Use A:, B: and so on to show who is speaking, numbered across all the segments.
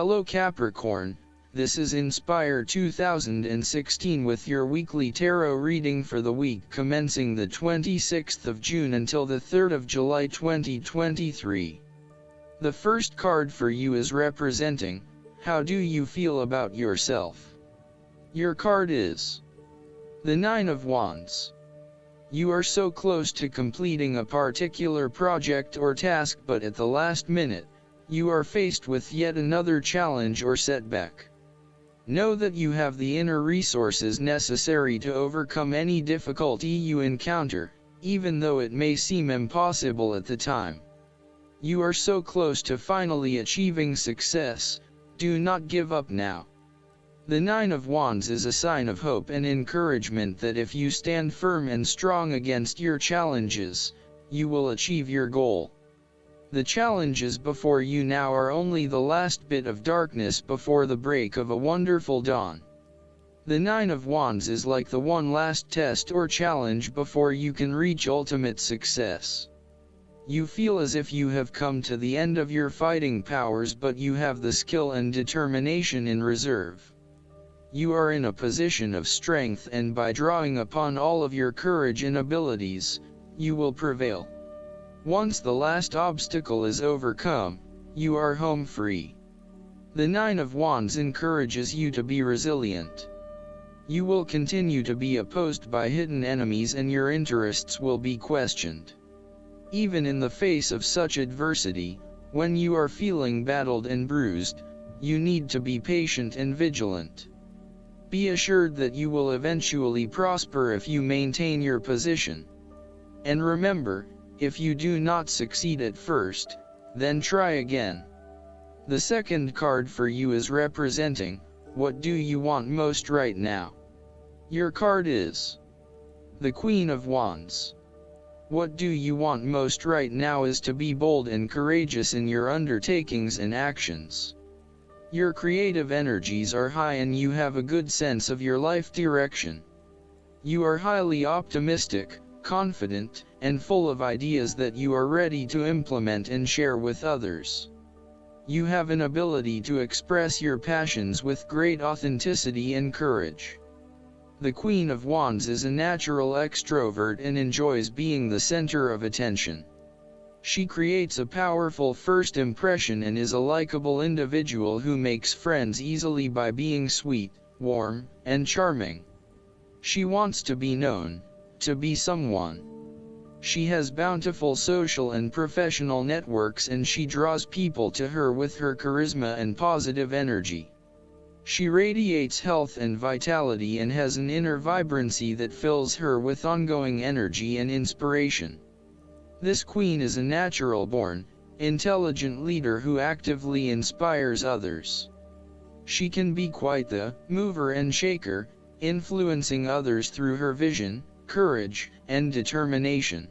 A: Hello Capricorn, this is Inspire 2016 with your weekly tarot reading for the week commencing the 26th of June until the 3rd of July 2023. The first card for you is representing, how do you feel about yourself? Your card is the Nine of Wands. You are so close to completing a particular project or task, but at the last minute, you are faced with yet another challenge or setback. Know that you have the inner resources necessary to overcome any difficulty you encounter, even though it may seem impossible at the time. You are so close to finally achieving success. Do not give up now. The Nine of Wands is a sign of hope and encouragement that if you stand firm and strong against your challenges, you will achieve your goal. The challenges before you now are only the last bit of darkness before the break of a wonderful dawn. The Nine of Wands is like the one last test or challenge before you can reach ultimate success. You feel as if you have come to the end of your fighting powers, but you have the skill and determination in reserve. You are in a position of strength, and by drawing upon all of your courage and abilities, you will prevail. Once the last obstacle is overcome, you are home free. The Nine of Wands encourages you to be resilient. You will continue to be opposed by hidden enemies, and your interests will be questioned. Even in the face of such adversity, when you are feeling battered and bruised, you need to be patient and vigilant. Be assured that you will eventually prosper if you maintain your position. And remember, if you do not succeed at first, then try again. The second card for you is representing, what do you want most right now? Your card is the Queen of Wands. What do you want most right now is to be bold and courageous in your undertakings and actions. Your creative energies are high and you have a good sense of your life direction. You are highly optimistic, confident, and full of ideas that you are ready to implement and share with others. You have an ability to express your passions with great authenticity and courage. The Queen of Wands is a natural extrovert and enjoys being the center of attention. She creates a powerful first impression and is a likable individual who makes friends easily by being sweet, warm, and charming. She wants to be known, to be someone. She has bountiful social and professional networks, and she draws people to her with her charisma and positive energy. She radiates health and vitality and has an inner vibrancy that fills her with ongoing energy and inspiration. This queen is a natural-born, intelligent leader who actively inspires others. She can be quite the mover and shaker, influencing others through her vision, courage, and determination.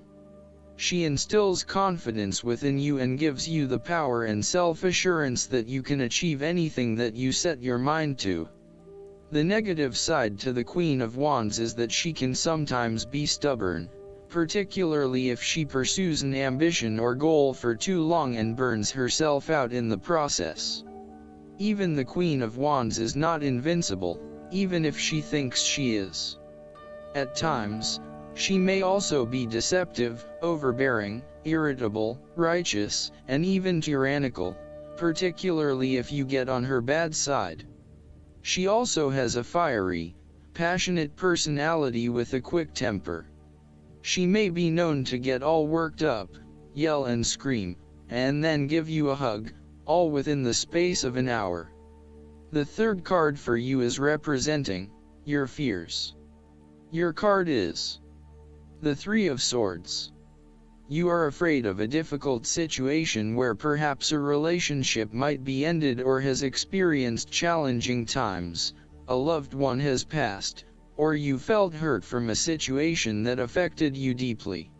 A: She instills confidence within you and gives you the power and self-assurance that you can achieve anything that you set your mind to. The negative side to the Queen of Wands is that she can sometimes be stubborn, particularly if she pursues an ambition or goal for too long and burns herself out in the process. Even the Queen of Wands is not invincible, even if she thinks she is. At times, she may also be deceptive, overbearing, irritable, righteous, and even tyrannical, particularly if you get on her bad side. She also has a fiery, passionate personality with a quick temper. She may be known to get all worked up, yell and scream, and then give you a hug, all within the space of an hour. The third card for you is representing your fears. Your card is the Three of Swords. You are afraid of a difficult situation where perhaps a relationship might be ended or has experienced challenging times, a loved one has passed, or you felt hurt from a situation that affected you deeply.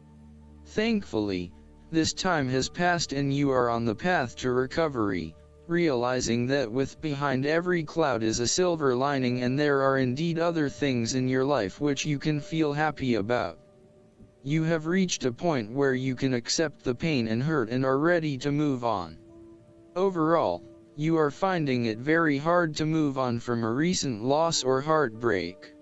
A: Thankfully, this time has passed and you are on the path to recovery, realizing that behind every cloud is a silver lining, and there are indeed other things in your life which you can feel happy about. You have reached a point where you can accept the pain and hurt and are ready to move on. Overall, You are finding it very hard to move on from a recent loss or heartbreak.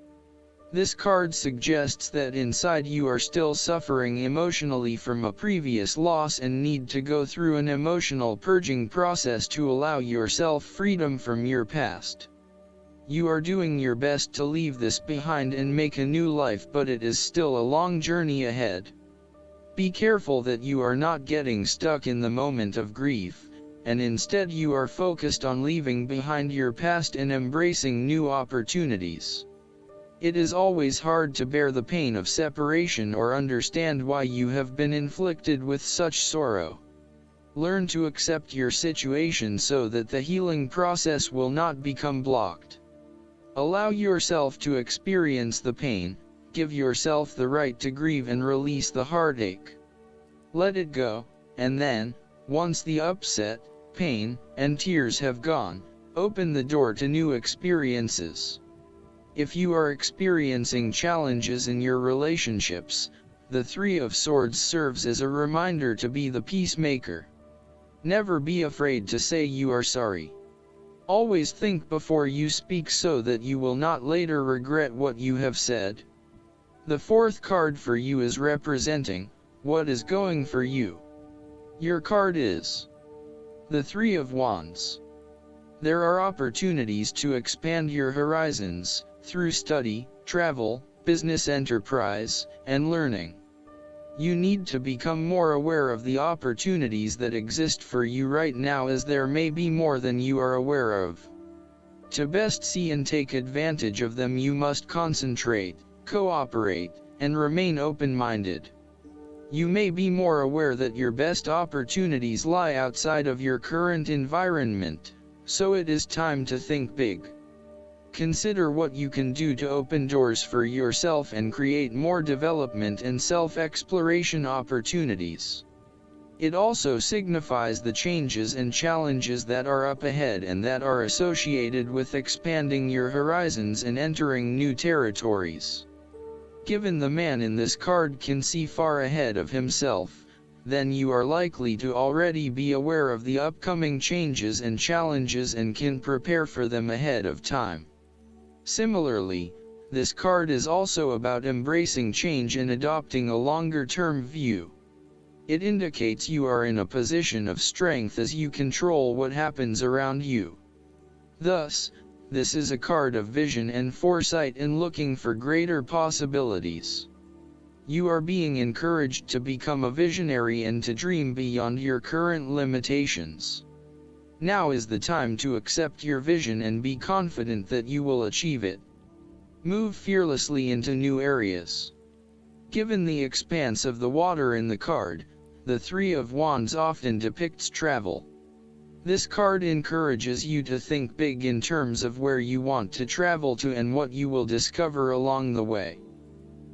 A: This card suggests that inside you are still suffering emotionally from a previous loss and need to go through an emotional purging process to allow yourself freedom from your past. You are doing your best to leave this behind and make a new life, but it is still a long journey ahead. Be careful that you are not getting stuck in the moment of grief, and instead you are focused on leaving behind your past and embracing new opportunities. It is always hard to bear the pain of separation or understand why you have been inflicted with such sorrow. Learn to accept your situation so that the healing process will not become blocked. Allow yourself to experience the pain, give yourself the right to grieve and release the heartache. Let it go, and then, once the upset, pain, and tears have gone, open the door to new experiences. If you are experiencing challenges in your relationships, the Three of Swords serves as a reminder to be the peacemaker. Never be afraid to say you are sorry. Always think before you speak so that you will not later regret what you have said. The fourth card for you is representing what is going for you. Your card is the Three of Wands. There are opportunities to expand your horizons through study, travel, business enterprise, and learning. You need to become more aware of the opportunities that exist for you right now, as there may be more than you are aware of. To best see and take advantage of them, you must concentrate, cooperate, and remain open-minded. You may be more aware that your best opportunities lie outside of your current environment, so it is time to think big. Consider what you can do to open doors for yourself and create more development and self-exploration opportunities. It also signifies the changes and challenges that are up ahead and that are associated with expanding your horizons and entering new territories. Given the man in this card can see far ahead of himself, then you are likely to already be aware of the upcoming changes and challenges and can prepare for them ahead of time. Similarly, this card is also about embracing change and adopting a longer-term view. It indicates you are in a position of strength as you control what happens around you. Thus, this is a card of vision and foresight and looking for greater possibilities. You are being encouraged to become a visionary and to dream beyond your current limitations. Now is the time to accept your vision and be confident that you will achieve it. Move fearlessly into new areas. Given the expanse of the water in the card, the Three of Wands often depicts travel. This card encourages you to think big in terms of where you want to travel to and what you will discover along the way.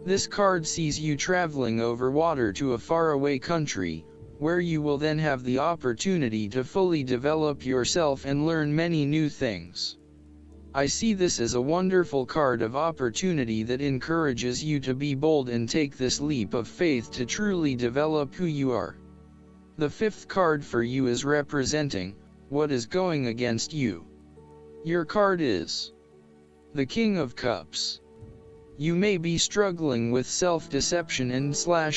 A: This card sees you traveling over water to a faraway country, where you will then have the opportunity to fully develop yourself and learn many new things. I see this as a wonderful card of opportunity that encourages you to be bold and take this leap of faith to truly develop who you are. The fifth card for you is representing what is going against you. Your card is the King of Cups. You may be struggling with self-deception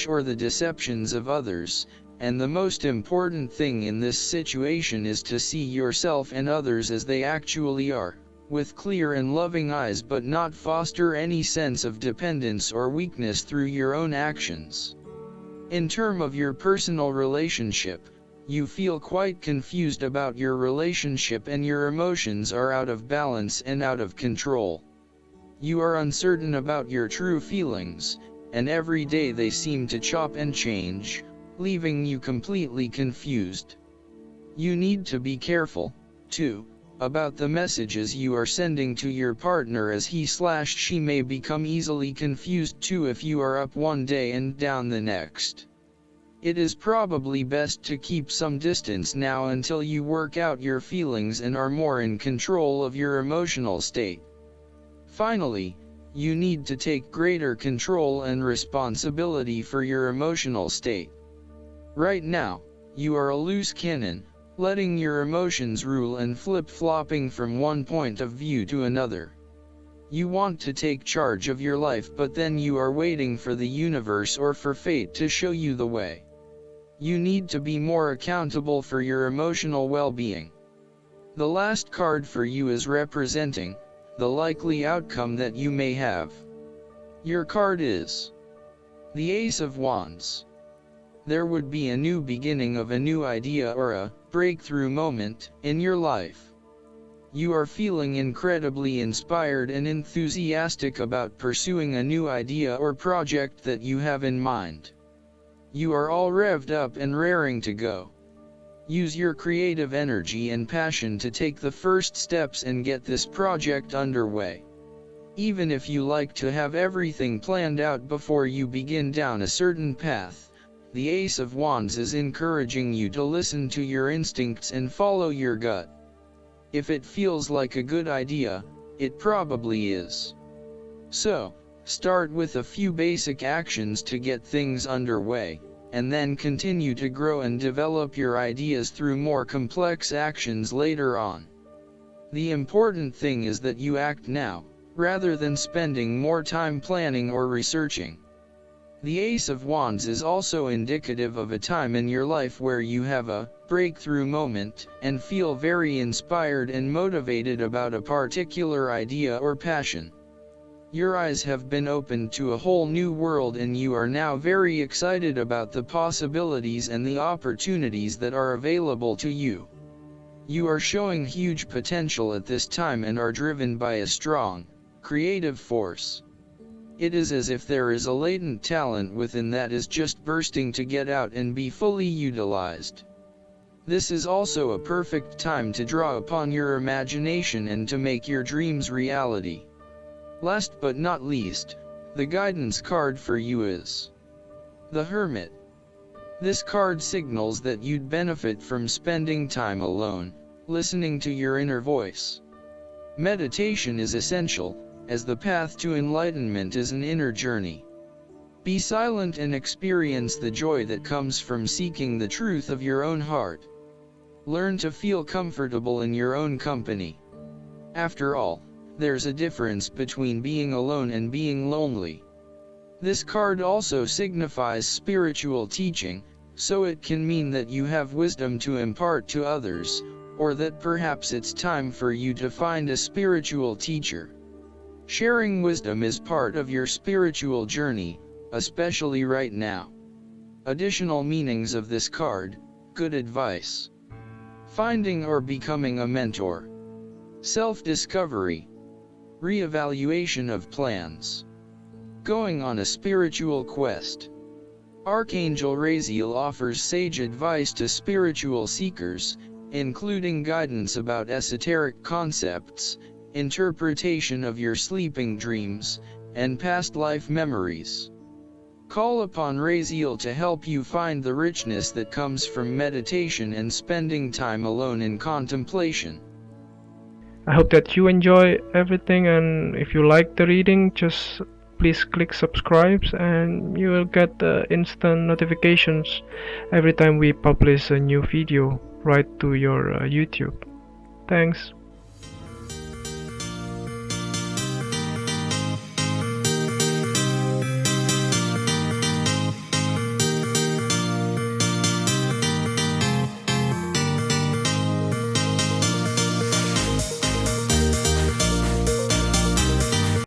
A: or the deceptions of others, and the most important thing in this situation is to see yourself and others as they actually are, with clear and loving eyes, but not foster any sense of dependence or weakness through your own actions. In terms of your personal relationship, you feel quite confused about your relationship and your emotions are out of balance and out of control. You are uncertain about your true feelings, and every day they seem to chop and change, leaving you completely confused. You need to be careful, too, about the messages you are sending to your partner, as he/she may become easily confused too if you are up one day and down the next. It is probably best to keep some distance now until you work out your feelings and are more in control of your emotional state. Finally, you need to take greater control and responsibility for your emotional state. Right now, you are a loose cannon, letting your emotions rule and flip-flopping from one point of view to another. You want to take charge of your life, but then you are waiting for the universe or for fate to show you the way. You need to be more accountable for your emotional well-being. The last card for you is representing the likely outcome that you may have. Your card is the Ace of Wands. There would be a new beginning of a new idea or a breakthrough moment in your life. You are feeling incredibly inspired and enthusiastic about pursuing a new idea or project that you have in mind. You are all revved up and raring to go. Use your creative energy and passion to take the first steps and get this project underway. Even if you like to have everything planned out before you begin down a certain path, the Ace of Wands is encouraging you to listen to your instincts and follow your gut. If it feels like a good idea, it probably is. So, start with a few basic actions to get things underway, and then continue to grow and develop your ideas through more complex actions later on. The important thing is that you act now, rather than spending more time planning or researching. The Ace of Wands is also indicative of a time in your life where you have a breakthrough moment and feel very inspired and motivated about a particular idea or passion. Your eyes have been opened to a whole new world and you are now very excited about the possibilities and the opportunities that are available to you. You are showing huge potential at this time and are driven by a strong, creative force. It is as if there is a latent talent within that is just bursting to get out and be fully utilized. This is also a perfect time to draw upon your imagination and to make your dreams reality. Last but not least, the guidance card for you is the Hermit. This card signals that you'd benefit from spending time alone, listening to your inner voice. Meditation is essential, as the path to enlightenment is an inner journey. Be silent and experience the joy that comes from seeking the truth of your own heart. Learn to feel comfortable in your own company. After all, there's a difference between being alone and being lonely. This card also signifies spiritual teaching, so it can mean that you have wisdom to impart to others, or that perhaps it's time for you to find a spiritual teacher. Sharing wisdom is part of your spiritual journey, especially right now. Additional meanings of this card: good advice, finding or becoming a mentor, self-discovery, re-evaluation of plans, going on a spiritual quest. Archangel Raziel offers sage advice to spiritual seekers, including guidance about esoteric concepts, interpretation of your sleeping dreams, and past life memories. Call upon Raziel to help you find the richness that comes from meditation and spending time alone in contemplation.
B: I hope that you enjoy everything, and if you like the reading, just please click subscribe and you will get instant notifications every time we publish a new video right to your YouTube. Thanks.